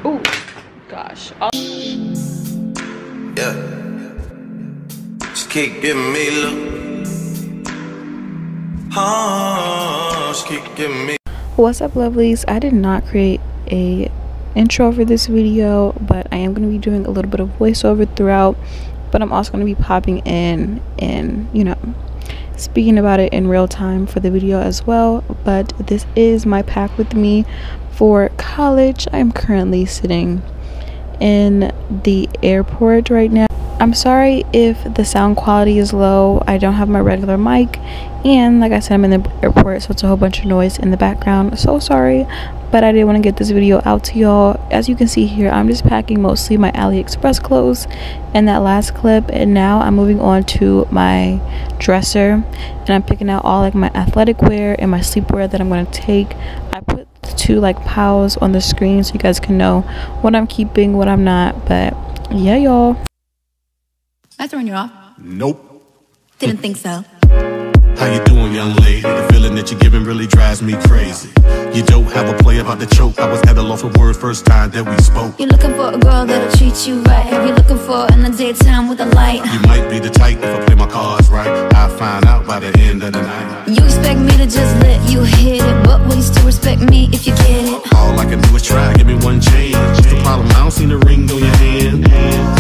Oh gosh. Yeah. Just keep giving me love. Just keep giving me. What's up, lovelies? I did not create a intro for this video, but I am going to be doing a little bit of voiceover throughout, but I'm also going to be popping in and, you know, speaking about it in real time for the video as well. But this is my pack with me for college. I'm currently sitting in the airport right now. I'm sorry if the sound quality is low. I don't have my regular mic, and like I said, I'm in the airport, so it's a whole bunch of noise in the background. So sorry, but I did want to get this video out to y'all. As you can see here, I'm just packing mostly my AliExpress clothes in that last clip, and now I'm moving on to my dresser, and I'm picking out all like my athletic wear and my sleepwear that I'm going to take. I put the two like piles on the screen so you guys can know what I'm keeping, what I'm not. But yeah, y'all. Am I throwing you off? Nope. Didn't think so. How you doing, young lady? The feeling that you're giving really drives me crazy. You don't have a play about the choke. I was at a loss for words first time that we spoke. You're looking for a girl that'll treat you right. You're looking for in the daytime with a light. You might be the type if I play my cards right. I'll find out by the end of the night. You expect me to just let you hit it, but will you still respect me if you get it? All I can do is try, give me one chance. What's the problem? I don't see the ring on your hand.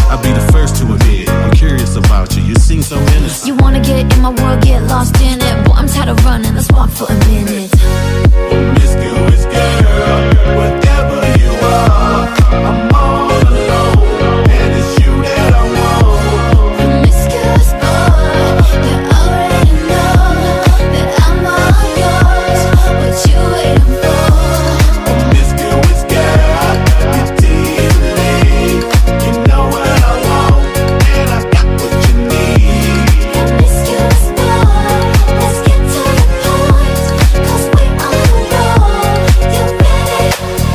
I'll be the first to admit I'm curious about you. You seem so innocent. You wanna get in my world, get lost in it. Boy, I'm tired of running, let's walk for a minute. Promiscuous girl, whatever you are, I'm all alone, and it's you that I want. Promiscuous boy, you already know that I'm all yours. What you waiting for? Promiscuous girl, you're teasing me. You know what I want, and I got what you need. Promiscuous boy, let's get to the point, 'cause we on the road. You ready?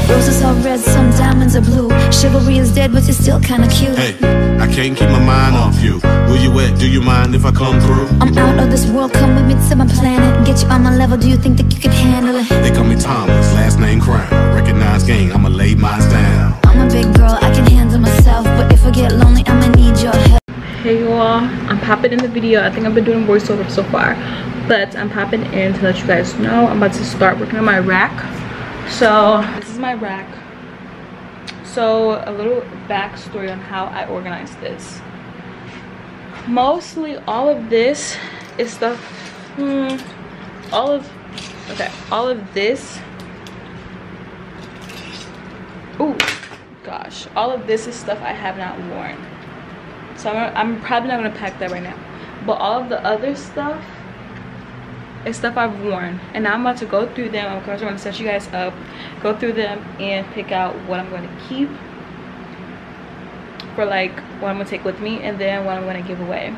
Roses are red, some diamonds are blue. Chivalry is dead, but you're still kinda cute. Hey, I can't keep my mind off you. Where you at? Do you mind if I come through? I'm out of this world, come with me to my planet. Get you on my level, do you think that you can handle it? They call me Thomas, last name Crown. Recognize gang, I'ma lay mine down. I'm a big girl, I can handle myself, but if I get lonely, I'ma need your help. Hey y'all, I'm popping in the video. I think I've been doing voiceover so far, but I'm popping in to let you guys know I'm about to start working on my rack. So this is my rack. So a little backstory on how I organize this. Mostly all of this is stuff, all of this, oh gosh, all of this is stuff I have not worn. So I'm probably not gonna pack that right now, but all of the other stuff is stuff I've worn, and now I'm about to go through them. Of course, I'm gonna set you guys up, go through them, and pick out what I'm going to keep for like what I'm gonna take with me, and then what I'm gonna give away.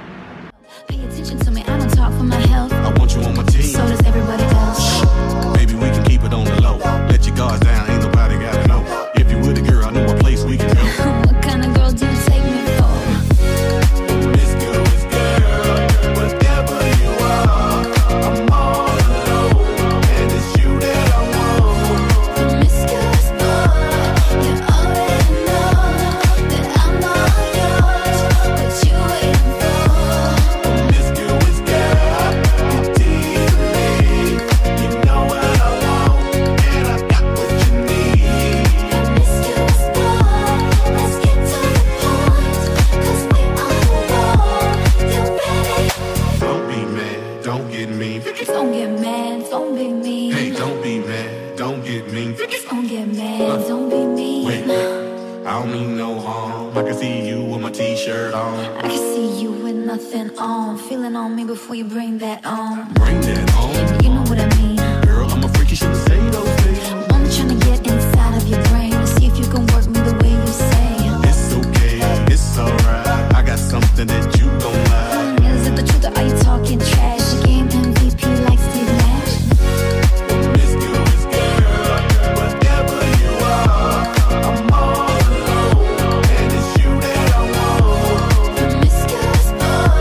Pay attention to me, I don't talk for my health. I want you on my team. So does everybody else. Baby, we can keep it on the low. Let your guards down, ain't nobody gotta know. If you with a girl, I know a place we can go. What kind of girl do you take me for? Promiscuous girl, whatever you are, I'm all alone, and it's you that I want. Promiscuous boy, you already know that I'm all yours. What you waiting for? Promiscuous girl, you're teasing me. You know what I want, and I got what you need. Promiscuous boy, let's get to the point, 'cause we on the road. You ready? Don't be mad, don't get mean. Don't get mad, don't be mean. Hey, don't be mad, don't get mean. Don't get mad, don't be mean. Wait, I don't mean no harm. I can see you with my t-shirt on. I can see you with nothing on. Feeling on me before you bring that on. Bring that on. You know what I mean. Girl, I'm a freak, you shouldn't say those things. I'm trying to get inside of your brain to see if you can work me the way you say. It's okay, it's alright. I got something that you don't like. Is it the truth or are you talking trash? The game MVP like Steve Nash. Promiscuous girl, whatever you are, I'm all alone, and it's you that I want. Promiscuous boy,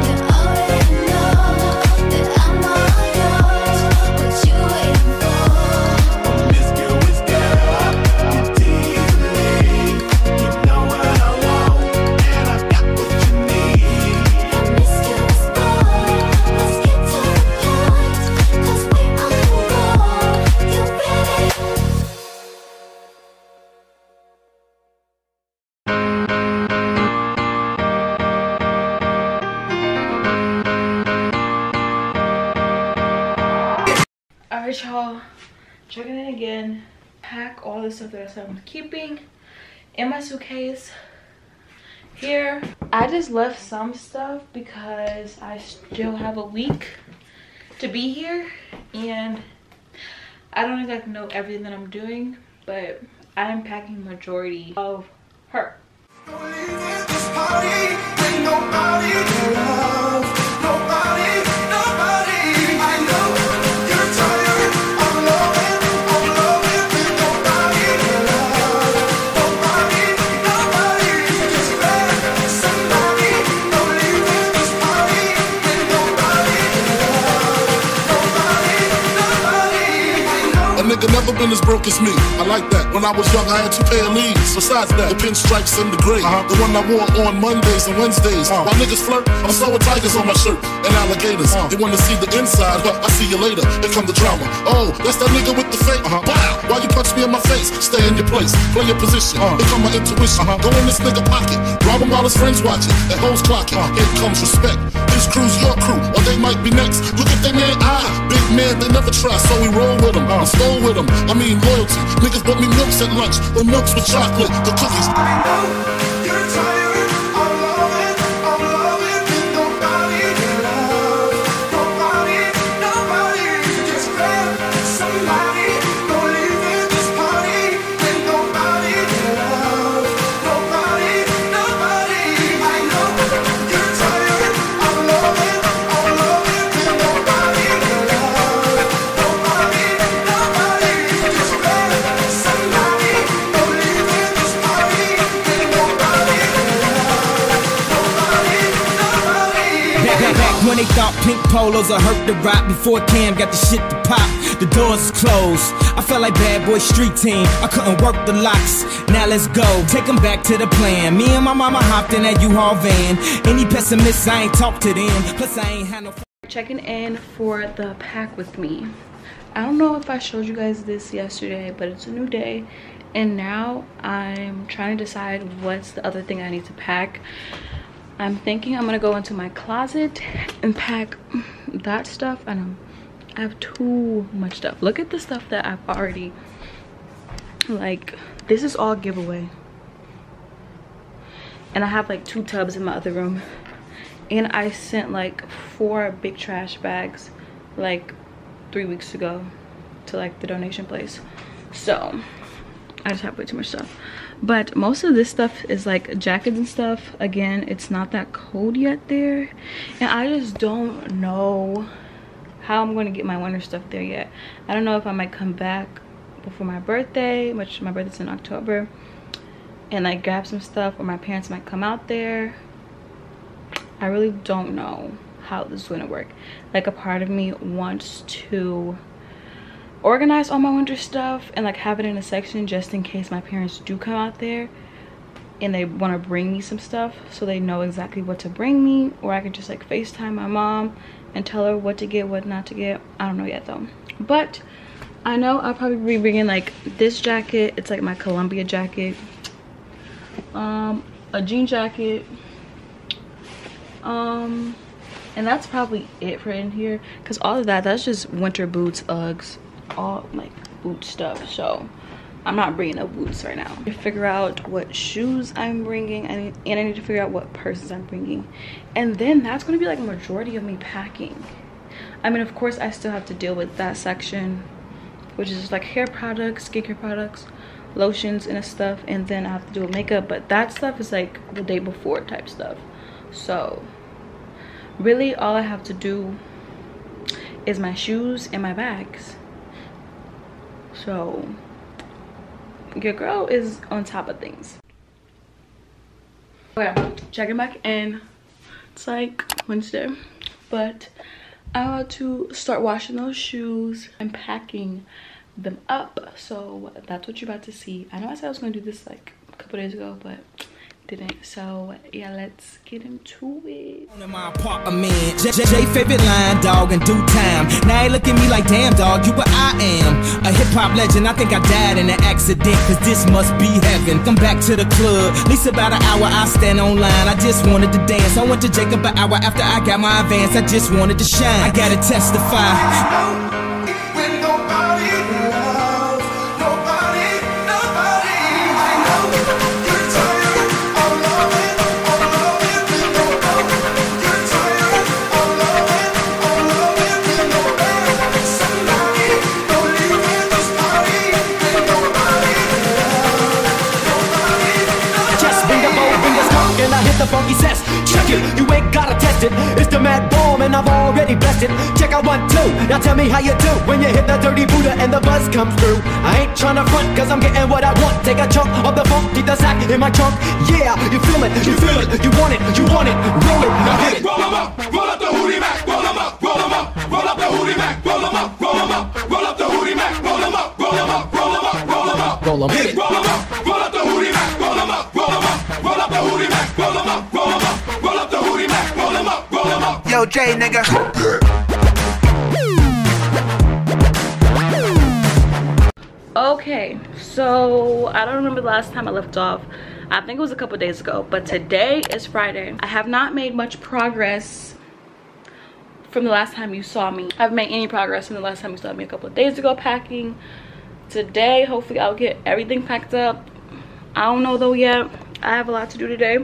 you already know that I'm all yours. Alright, y'all, checking in again. Pack all the stuff that I said I'm keeping in my suitcase here. I just left some stuff because I still have a week to be here and I don't exactly know everything that I'm doing, but I am packing majority of her. Nigga never been as broke as me. I like that. When I was young, I had 2 pair of leads. Besides that, the pinstripes and the gray. The one I wore on Mondays and Wednesdays. While niggas flirt, I'm sewing tigers on my shirt and alligators. They wanna see the inside, but I see you later. Here come the drama. Oh, that's that nigga with the fake. Wow, why you punch me in my face? Stay in your place, play your position. Here come my intuition. Go in this nigga pocket, rob him while his friends watching, and hoes clocking. Here comes respect. This crew's your crew, or they might be next. Look at that man, big man, they never try, so we roll with them. Stole with them, I mean loyalty. Niggas bought me milks at lunch, the milks with chocolate, the cookies. I know you're tired, I'm loving, and nobody can love. Nobody, just grab somebody, go leave in this party, and nobody can love. Nobody, I know you're tired, I'm loving, and nobody can love. Nobody, just grab somebody, go leave in this party, and nobody can love. Back when they thought pink polos would hurt the rock, before Cam got the shit to pop, the doors closed. I felt like Bad Boy Street Team, I couldn't work the locks. Now let's go, take them back to the plan. Me and my mama hopped in that U-Haul van. Any pessimists, I ain't talk to them. Plus I ain't had no. Checking in for the pack with me. I don't know if I showed you guys this yesterday, but it's a new day and now I'm trying to decide what's the other thing I need to pack. I'm thinking I'm gonna go into my closet and pack that stuff. I know I have too much stuff. Look at the stuff that I've already, like, this is all giveaway, and I have like 2 tubs in my other room, and I sent like 4 big trash bags like 3 weeks ago to like the donation place. So I just have way too much stuff, but most of this stuff is like jackets and stuff. Again, it's not that cold yet there, and I just don't know how I'm going to get my winter stuff there yet. I don't know if I might come back before my birthday, which my birthday's in October, and like grab some stuff, or my parents might come out there. I really don't know how this is going to work. Like, a part of me wants to organize all my winter stuff and like have it in a section just in case my parents do come out there and they want to bring me some stuff, so they know exactly what to bring me, or I could just like FaceTime my mom and tell her what to get, what not to get. I don't know yet though, but I know I'll probably be bringing like this jacket. It's like my Columbia jacket, a jean jacket, and that's probably it for in here, because all of that's just winter boots, Uggs, all like boot stuff. So I'm not bringing no boots right now. I figure out what shoes I'm bringing, and I need to figure out what purses I'm bringing, and then that's going to be like a majority of me packing. I mean, of course I still have to deal with that section, which is like hair products, skincare products, lotions and stuff, and then I have to do makeup, but that stuff is like the day before type stuff. So really all I have to do is my shoes and my bags. So your girl is on top of things. Okay, checking back in. It's like Wednesday, but I'm about to start washing those shoes and packing them up. So that's what you're about to see. I know I said I was gonna do this like a couple days ago, but didn't. So yeah, let's get into it. In my apartment, J favorite line, dog, in due time. Now they look at me like, damn, dog, you what I am. A hip-hop legend, I think I died in an accident, cause this must be heaven. Come back to the club, at least about an hour I stand online. I just wanted to dance, I went to Jacob an hour after I got my advance. I just wanted to shine, I gotta testify. the funky cess. Check it, you ain't gotta test it. It's the mad bomb and I've already blessed it. Check out 1, 2, now tell me how you do when you hit the dirty Buddha and the buzz comes through. I ain't tryna front cause I'm getting what I want. Take a chunk of the funk, keep the sack in my trunk. Yeah, you feel it, you feel it, you want it, roll it, now hit it. Roll 'em up, roll up the Hootie Mac, roll 'em up, roll 'em up, roll up the Hootie Mac, roll 'em up, roll 'em up, roll up the Hootie Mac, roll 'em up, roll 'em up, roll 'em up, roll 'em up, Roll 'em, hit it. roll 'em up, roll up the Hootie Mac, roll 'em up, roll 'em up, roll up the Hootie Mac, roll 'em up, roll 'em up, roll up the Hootie Mac, roll 'em up, roll 'em up. Yo, Jay, nigga. Okay, so I don't remember the last time I left off. I think it was a couple days ago, but today is Friday. I have not made much progress from the last time you saw me. I haven't made any progress from the last time you saw me a couple of days ago packing. Today, hopefully I'll get everything packed up. I don't know though yet. I have a lot to do today,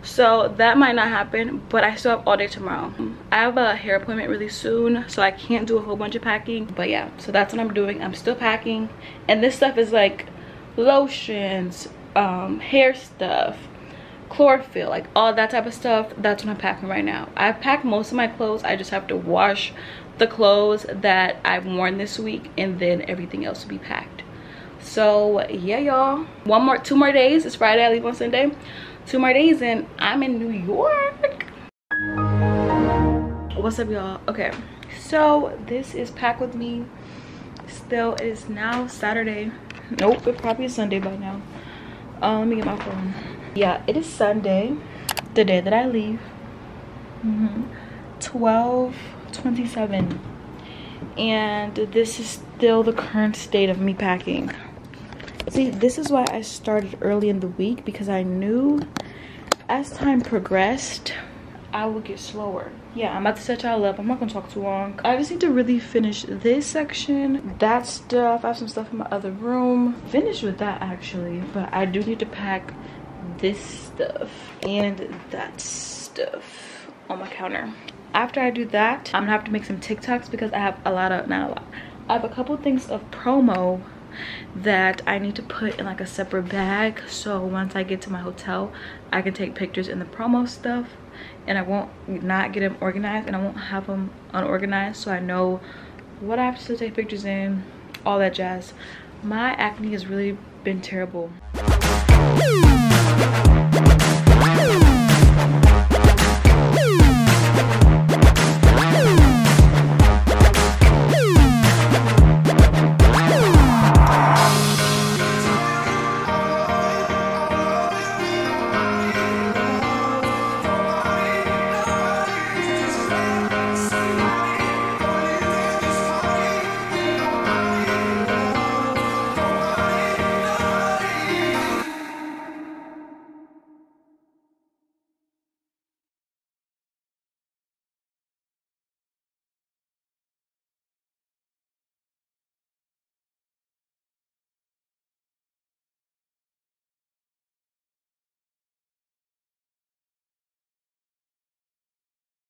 so that might not happen, but I still have all day tomorrow. I have a hair appointment really soon, so I can't do a whole bunch of packing. But yeah, so that's what I'm doing. I'm still packing, and this stuff is like lotions, hair stuff, chlorophyll, like all that type of stuff. That's what I'm packing right now. I've packed most of my clothes. I just have to wash the clothes that I've worn this week, and then everything else will be packed. So yeah, y'all, 2 more days. It's Friday, I leave on Sunday. 2 more days and I'm in New York. What's up, y'all? Okay, so this is Pack With Me. Still, it is now Saturday. Nope, it probably is Sunday by now. Let me get my phone. Yeah, it is Sunday, the day that I leave. 12:27, and this is still the current state of me packing. See, this is why I started early in the week, because I knew as time progressed I would get slower. Yeah, I'm about to set y'all up. I'm not gonna talk too long. I just need to really finish this section, that stuff. I have some stuff in my other room. Finish with that actually, but I do need to pack this stuff and that stuff on my counter. After I do that, I'm gonna have to make some TikToks because I have I have a couple things of promo that I need to put in like a separate bag, so once I get to my hotel I can take pictures in the promo stuff, and I won't not get them organized, and I won't have them unorganized, so I know what I have to take pictures in, all that jazz. My acne has really been terrible.